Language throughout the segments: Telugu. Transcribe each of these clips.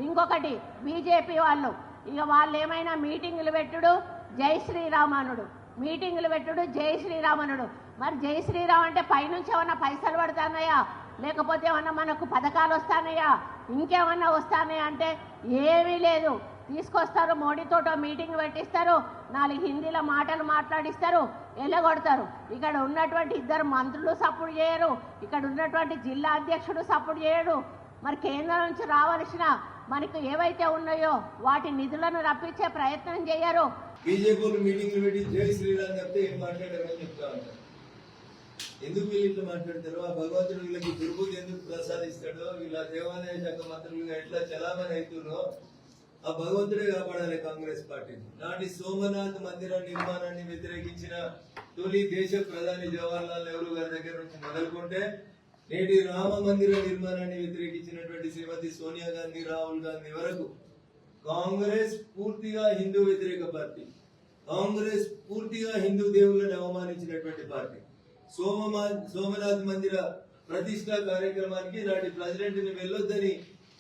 ఇంకొకటి బీజేపీ వాళ్ళు ఇక వాళ్ళు ఏమైనా మీటింగులు పెట్టుడు జై శ్రీరామనుడు, మీటింగులు పెట్టుడు జై శ్రీరామనుడు. మరి జై శ్రీరామ్ అంటే పైనుంచి ఏమన్నా పైసలు పడుతున్నాయా, లేకపోతే ఏమన్నా మనకు పథకాలు వస్తానయా, ఇంకేమన్నా వస్తానయా అంటే ఏమీ లేదు. తీసుకొస్తారు, మోడీతోటో మీటింగ్ పెట్టిస్తారు, 4 హిందీలో మాటలు మాట్లాడిస్తారు, ఎల్లగొడతారు. ఇక్కడ ఉన్నటువంటి 2 మంత్రులు సపోర్ట్ చేయరు, ఇక్కడ ఉన్నటువంటి జిల్లా అధ్యక్షుడు సపోర్ట్ చేయడు. మరి కేంద్రం నుంచి రావాల్సిన మనకు ఏవైతే ఉన్నాయో వాటి నిధులను రప్పించే ప్రయత్నం చేయరు. బీజేపీ మీటింగ్లు పెట్టి జై శ్రీరామ్ చెప్తే ఏం మాట్లాడారని చెప్తా ఉంటారు. ఎందుకు వీళ్ళు ఇట్లా మాట్లాడతారు? ఆ భగవంతుడు వీళ్ళకి దుర్బుద్ధి ఎందుకు ప్రసాదిస్తాడో, వీళ్ళ దేవాలయ శాఖ మంత్రులుగా ఎట్లా చలామణి అవుతుందో ఆ భగవంతుడే కాపాడాలి కాంగ్రెస్ పార్టీని. నాటి సోమనాథ్ మందిర నిర్మాణాన్ని వ్యతిరేకించిన తొలి దేశ ప్రధాని జవహర్లాల్ నెహ్రూ గారి దగ్గర నుంచి మొదలుకుంటే నేటి రామ మందిర నిర్మాణాన్ని వ్యతిరేకించినటువంటి శ్రీమతి సోనియా గాంధీ, రాహుల్ గాంధీ వరకు కాంగ్రెస్ పూర్తిగా హిందూ వ్యతిరేక పార్టీ. కాంగ్రెస్ పూర్తిగా హిందూ దేవుళ్ళని అవమానించినటువంటి పార్టీ. సోమనాథ్ మందిర ప్రతిష్టా కార్యక్రమానికి నాటి ప్రెసిడెంట్ ని వెళ్ళొద్దని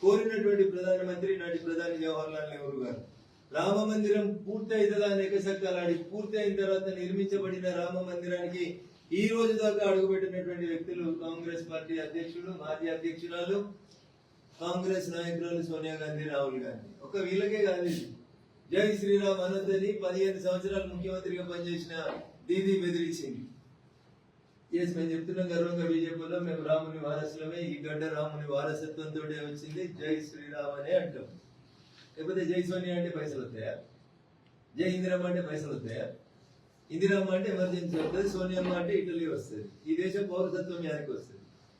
కోరినటువంటి ప్రధానమంత్రి నాటి ప్రధాని జవహర్లాల్ నెహ్రూ గారు. రామ మందిరం పూర్తి అవుతుందా అని ఎకసక్కాలాడి పూర్తి అయిన తర్వాత నిర్మించబడిన రామ మందిరానికి ఈ రోజు దాకా అడుగుపెట్టినటువంటి వ్యక్తులు కాంగ్రెస్ పార్టీ అధ్యక్షుడు, మాజీ అధ్యక్షురాలు, కాంగ్రెస్ నాయకురాలు సోనియా గాంధీ, రాహుల్ గాంధీ. ఒక వీళ్ళకే కాదు, జై శ్రీరామ్ అనొద్దని 15 సంవత్సరాలు ముఖ్యమంత్రిగా పనిచేసిన దీదీ బెదిరించింది. ఎస్, మేము చెప్తున్నాం గర్వంగా బీజేపీలో మేము రాముని వారసులమే, ఈ గడ్డ రాముని వారసత్వంతో వచ్చింది, జై శ్రీరామ్ అనే అంటాం. లేకపోతే జై సోనియా అంటే పైసలు వస్తాయా? జై ఇందిరమ్మ అంటే పైసలు వస్తాయా? ఇందిరమ్మ అంటే ఎమర్జెన్సీ వస్తుంది, సోనియమ్మ అంటే ఇటలీ వస్తుంది. ఈ దేశ పౌరసత్వం యానికి వస్తుంది.